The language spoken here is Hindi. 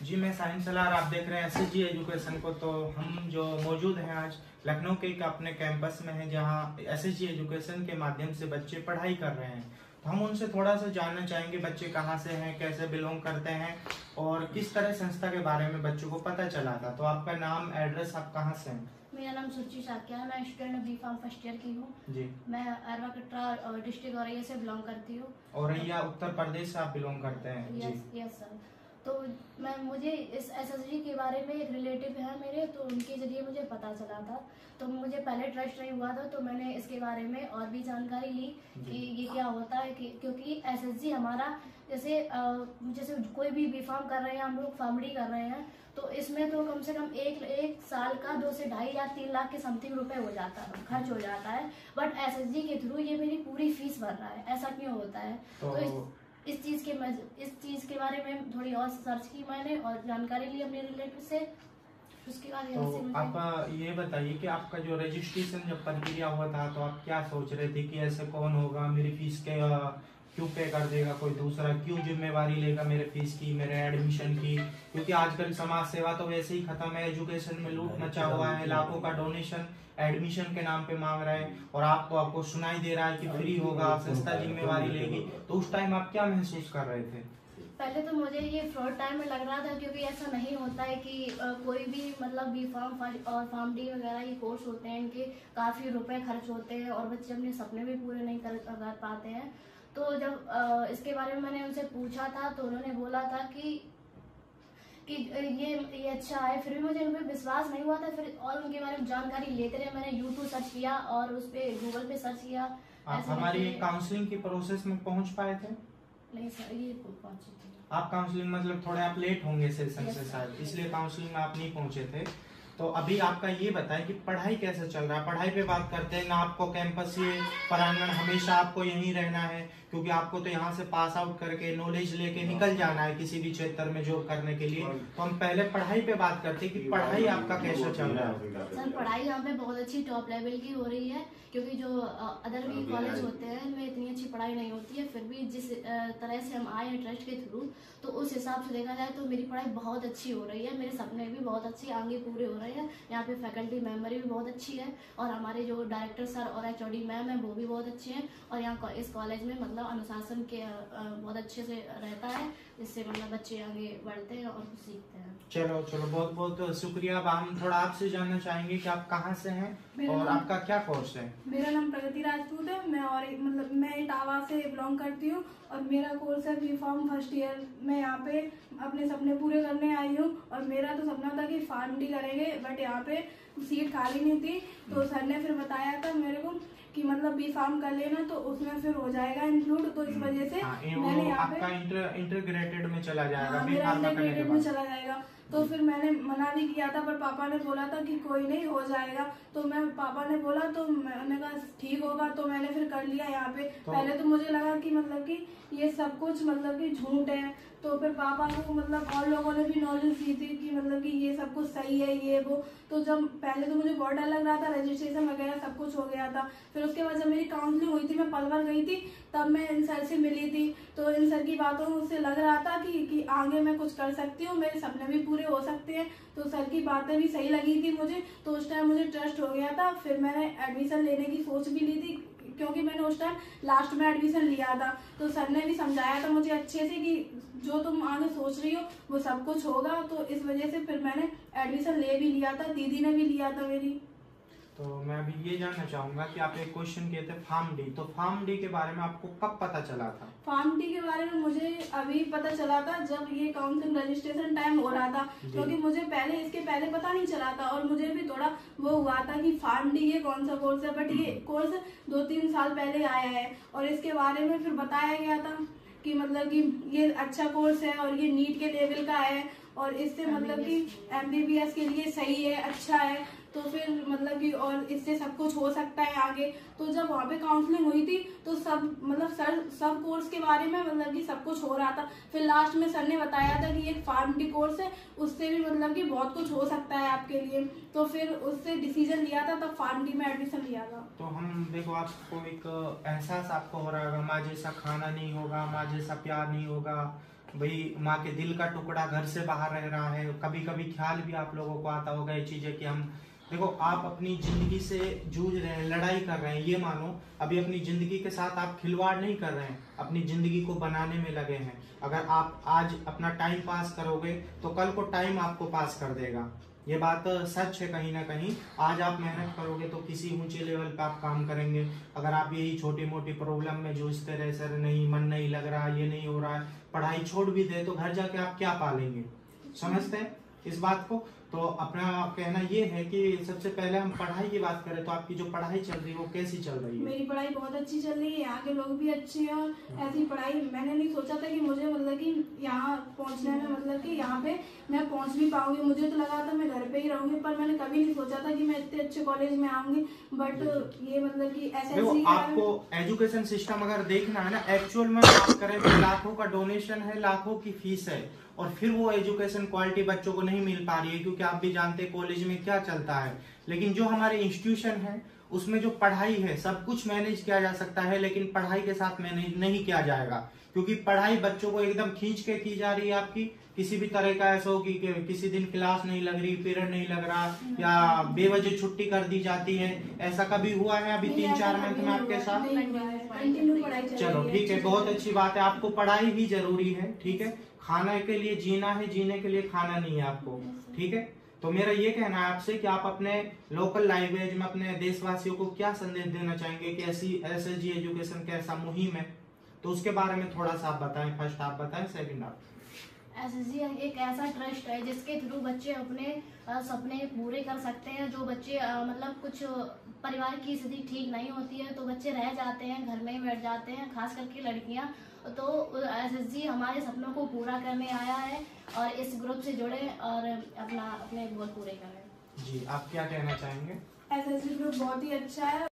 जी मैं साहिन सलार, आप देख रहे हैं एसएसजी एजुकेशन को। तो हम जो मौजूद हैं आज लखनऊ के एक अपने कैंपस में हैं, जहां एसएसजी एजुकेशन के माध्यम से बच्चे पढ़ाई कर रहे हैं। तो हम उनसे थोड़ा सा जानना चाहेंगे बच्चे कहां से हैं, कैसे बिलोंग करते हैं और किस तरह संस्था के बारे में बच्चों को पता चला था। तो आपका नाम, एड्रेस, आप कहाँ से हैं? मेरा नाम सुची साकिया है। मैं स्टूडेंट बी.फार्म फर्स्ट ईयर की हूँ जी। मैं अरवा कटरा डिस्ट्रिक्ट औरैया से बिलोंग करती हूँ। औरैया उत्तर प्रदेश से आप बिलोंग करते हैं? Yes sir. तो मुझे इस एसएसजी के बारे में एक रिलेटिव है मेरे, तो उनके जरिए मुझे पता चला था। तो मुझे पहले ट्रस्ट नहीं हुआ था, तो मैंने इसके बारे में और भी जानकारी ली कि ये क्या होता है। क्योंकि एसएसजी हमारा जैसे कोई भी बी.फार्म कर रहे हैं, हम लोग फार्मडी कर रहे हैं, तो इसमें तो कम से कम एक साल का 2 से ढाई या 3 लाख के समथिंग रुपए हो जाता है, खर्च हो जाता है। बट एसएसजी के थ्रू ये मेरी पूरी फीस भर रहा है। ऐसा क्यों होता है? तो इस चीज के बारे में थोड़ी और सर्च की मैंने और जानकारी ली अपने रिलेटिव से। उसके बाद तो आप ये बताइए कि आपका जो रजिस्ट्रेशन जब प्रक्रिया हुआ था, तो आप क्या सोच रहे थे कि ऐसे कौन होगा, मेरी फीस के क्यों पे कर देगा कोई दूसरा, क्यों जिम्मेवारी लेगा मेरे फीस की, मेरे एडमिशन की? क्योंकि आजकल समाज सेवा तो वैसे ही खत्म है, एजुकेशन में लूट मचा हुआ है, लाखों का डोनेशन एडमिशन के नाम पे मांग रहे हैं और आपको सुनाई दे रहा है कि फ्री होगा, संस्था जिम्मेवारी लेगी। तो उस टाइम आप क्या महसूस कर रहे थे? पहले तो मुझे ये फ्रॉड टाइम में लग रहा था, क्योंकि ऐसा नहीं होता है कि कोई भी मतलब बी.फार्म और फार्मडी वगैरह ये कोर्स होते हैं, इनके काफ़ी रुपए खर्च होते हैं और बच्चे अपने सपने भी पूरे नहीं कर पाते हैं। तो जब इसके बारे में मैंने उनसे पूछा था, तो उन्होंने बोला था कि ये अच्छा है। फिर भी मुझे उन पर विश्वास नहीं हुआ था। फिर और उनके बारे में जानकारी लेते रहे। मैंने यूट्यूब सर्च किया और उस पर गूगल पे सर्च किया। आप हमारी काउंसलिंग की प्रोसेस में पहुंच पाए थे? नहीं सर, ये पहुंचे थे। आप काउंसलिंग मतलब थोड़े आप लेट होंगे सेशन से शायद, इसलिए काउंसलिंग में आप नहीं पहुंचे थे। तो अभी आपका ये बताएं कि पढ़ाई कैसे चल रहा है? पढ़ाई पे बात करते हैं ना, आपको कैंपस ये प्रांगण हमेशा आपको यहीं रहना है, क्योंकि आपको तो यहाँ से पास आउट करके नॉलेज लेके निकल जाना है किसी भी क्षेत्र में जॉब करने के लिए। तो हम पहले पढ़ाई पे बात करते हैं कि पढ़ाई आपका कैसा चल रहा है? सर पढ़ाई यहाँ पे बहुत अच्छी टॉप लेवल की हो रही है, क्योंकि जो अदर भी कॉलेज होते हैं उनमें इतनी अच्छी पढ़ाई नहीं होती है। फिर भी जिस तरह से हम आए हैं ट्रस्ट के थ्रू, तो उस हिसाब से देखा जाए तो मेरी पढ़ाई बहुत अच्छी हो रही है। मेरे सपने भी बहुत अच्छे आगे पूरे हो रहे हैं। यहाँ पे फैकल्टी मेंबर भी बहुत अच्छी है और हमारे जो डायरेक्टर सर और एचओडी मैम है वो भी बहुत अच्छे हैं। और यहाँ इस कॉलेज में मतलब अनुशासन के बहुत अच्छे से रहता है, जिससे मतलब बच्चे आगे बढ़ते हैं और सीखते हैं। चलो बहुत बहुत शुक्रिया। अब हम थोड़ा आपसे जानना चाहेंगे कि आप कहाँ से हैं और आपका क्या कोर्स है? मेरा नाम प्रगति राजपूत है। मैं इटावा से बिलोंग करती हूँ और मेरा कोर्स है बी.फार्म फर्स्ट ईयर। मैं यहाँ पे अपने सपने पूरे करने आई हूँ और मेरा तो सपना था कि फार्मडी करेंगे, बट यहाँ पे सीट खाली नहीं थी। तो सर ने फिर बताया था मेरे को कि मतलब बी.फार्म कर लेना तो उसमें फिर हो जाएगा इंक्लूड। तो इस वजह से मैंने यहाँ पे इंटीग्रेटेड में चला जाएगा, मेरा इंटीग्रेटेड में चला जाएगा। तो फिर मैंने मना भी किया था, पर पापा ने बोला था कि कोई नहीं हो जाएगा। तो पापा ने बोला तो मैंने कहा ठीक होगा, तो मैंने फिर कर लिया यहाँ पे। पहले तो मुझे लगा कि मतलब कि ये सब कुछ मतलब कि झूठ है। तो फिर पापा को मतलब और लोगों ने भी नॉलेज दी थी कि मतलब कि ये सब कुछ सही है ये वो। तो जब पहले तो मुझे बहुत डर लग रहा था, रजिस्ट्रेशन वगैरह सब कुछ हो गया था। फिर उसके बाद जब मेरी काउंसलिंग हुई थी, मैं पलवल गई थी, तब मैं इन सर से मिली थी। तो इन सर की बातों से लग रहा था कि आगे मैं कुछ कर सकती हूँ, मेरे सपने भी पूरे हो सकते हैं। तो सर की बातें भी सही लगी थी मुझे, तो उस टाइम मुझे ट्रस्ट हो गया था। फिर मैंने एडमिशन लेने की सोच भी ली थी, क्योंकि मैंने उस टाइम लास्ट में एडमिशन लिया था। तो सर ने भी समझाया था मुझे अच्छे से कि जो तुम आगे सोच रही हो वो सब कुछ होगा। तो इस वजह से फिर मैंने एडमिशन ले भी लिया था, दीदी ने भी लिया था मेरी। तो मैं अभी ये जानना चाहूंगा कि आप एक क्वेश्चन किए थे फार्मडी, तो फार्मडी के बारे में आपको कब पता चला था? फार्मडी के बारे में मुझे अभी पता चला था जब ये काउंसलिंग रजिस्ट्रेशन टाइम हो रहा था, क्योंकि मुझे इसके पहले पता नहीं चला था और मुझे भी थोड़ा वो हुआ था कि फार्मडी ये कौन सा कोर्स है। बट ये कोर्स 2-3 साल पहले आया है और इसके बारे में फिर बताया गया था कि मतलब कि ये अच्छा कोर्स है और ये नीट के लेवल का है और इससे मतलब कि MBBS के लिए सही है, अच्छा है। तो फिर मतलब कि और इससे सब कुछ हो सकता है आगे। तो जब वहाँ पे काउंसलिंग हुई थी तो सब कोर्स के बारे में मतलब कि सब कुछ हो रहा था। फिर लास्ट में सर ने बताया था कि एक फार्मडी कोर्स है, उससे भी मतलब कि बहुत कुछ हो सकता है आपके लिए। तो फिर उससे डिसीजन लिया था, तब फार्मडी में एडमिशन लिया था। तो हम देखो, आपको एक एहसास आपको हो रहा होगा, माँ जैसा खाना नहीं होगा, माँ जैसा प्यार नहीं होगा, भाई माँ के दिल का टुकड़ा घर से बाहर रह रहा है। कभी कभी ख्याल भी आप लोगों को आता होगा ये चीजें कि हम देखो आप अपनी जिंदगी से जूझ रहे हैं, लड़ाई कर रहे हैं, ये मानो अभी अपनी जिंदगी के साथ आप खिलवाड़ नहीं कर रहे हैं, अपनी जिंदगी को बनाने में लगे हैं। अगर आप आज अपना टाइम पास करोगे तो कल को टाइम आपको पास कर देगा। ये बात सच है कहीं ना कहीं। आज आप मेहनत करोगे तो किसी ऊंचे लेवल पे आप काम करेंगे। अगर आप यही छोटी मोटी प्रॉब्लम में जूझते रहे, सर नहीं मन नहीं लग रहा, ये नहीं हो रहा है, पढ़ाई छोड़ भी दे, तो घर जाके आप क्या पालेंगे? समझते हैं इस बात को? तो अपना कहना ये है कि सबसे पहले हम पढ़ाई की बात करें तो आपकी जो पढ़ाई चल रही है वो कैसी चल रही है? मेरी पढ़ाई बहुत अच्छी चल रही है, यहाँ के लोग भी अच्छे हैं। और ऐसी पढ़ाई मैंने नहीं सोचा था कि मुझे मतलब कि यहाँ पहुँचने में मतलब कि यहाँ पे मैं पहुँच भी पाऊंगी। मुझे तो लगा था मैं घर पे ही रहूंगी, पर मैंने कभी नहीं सोचा था कि मैं इतने अच्छे कॉलेज में आऊंगी। बट ये मतलब कि देखो आपको एजुकेशन सिस्टम अगर देखना है ना, एक्चुअल में बात करें तो लाखों का डोनेशन है, लाखों की फीस है, और फिर वो एजुकेशन क्वालिटी बच्चों को नहीं मिल पा रही है। क्योंकि आप भी जानते हैं कॉलेज में क्या चलता है। लेकिन जो हमारे इंस्टीट्यूशन है उसमें जो पढ़ाई है सब कुछ मैनेज किया जा सकता है, लेकिन पढ़ाई के साथ मैनेज नहीं किया जाएगा। क्योंकि पढ़ाई बच्चों को एकदम खींच के की जा रही है आपकी। किसी भी तरह का ऐसा हो कि किसी दिन क्लास नहीं लग रही, पीरियड नहीं लग रहा, या बेवजह छुट्टी कर दी जाती है। ऐसा कभी हुआ है अभी 3-4 मंथ में आपके साथ? चलो ठीक है, बहुत अच्छी बात है। आपको पढ़ाई भी जरूरी है, ठीक है। खाना के लिए जीना है, जीने के लिए खाना नहीं है आपको, ठीक है। तो मेरा ये कहना है आपसे कि आप अपने लोकल लैंग्वेज में अपने देशवासियों को क्या संदेश देना चाहेंगे कि ऐसी एसएसजी एजुकेशन कैसा मुहिम है, तो उसके बारे में थोड़ा सा आप बताएं। फर्स्ट आप बताएं, सेकंड आप। एसएसजी एक ऐसा ट्रस्ट है जिसके थ्रू बच्चे अपने सपने पूरे कर सकते हैं। जो बच्चे मतलब कुछ परिवार की स्थिति ठीक नहीं होती है तो बच्चे रह जाते हैं, घर में ही बैठ जाते हैं, खास करके लड़कियां। तो एसएसजी हमारे सपनों को पूरा करने आया है और इस ग्रुप से जुड़े और अपने गोल पूरे करें। जी, आप क्या कहना चाहेंगे? एसएसजी ग्रुप बहुत ही अच्छा है।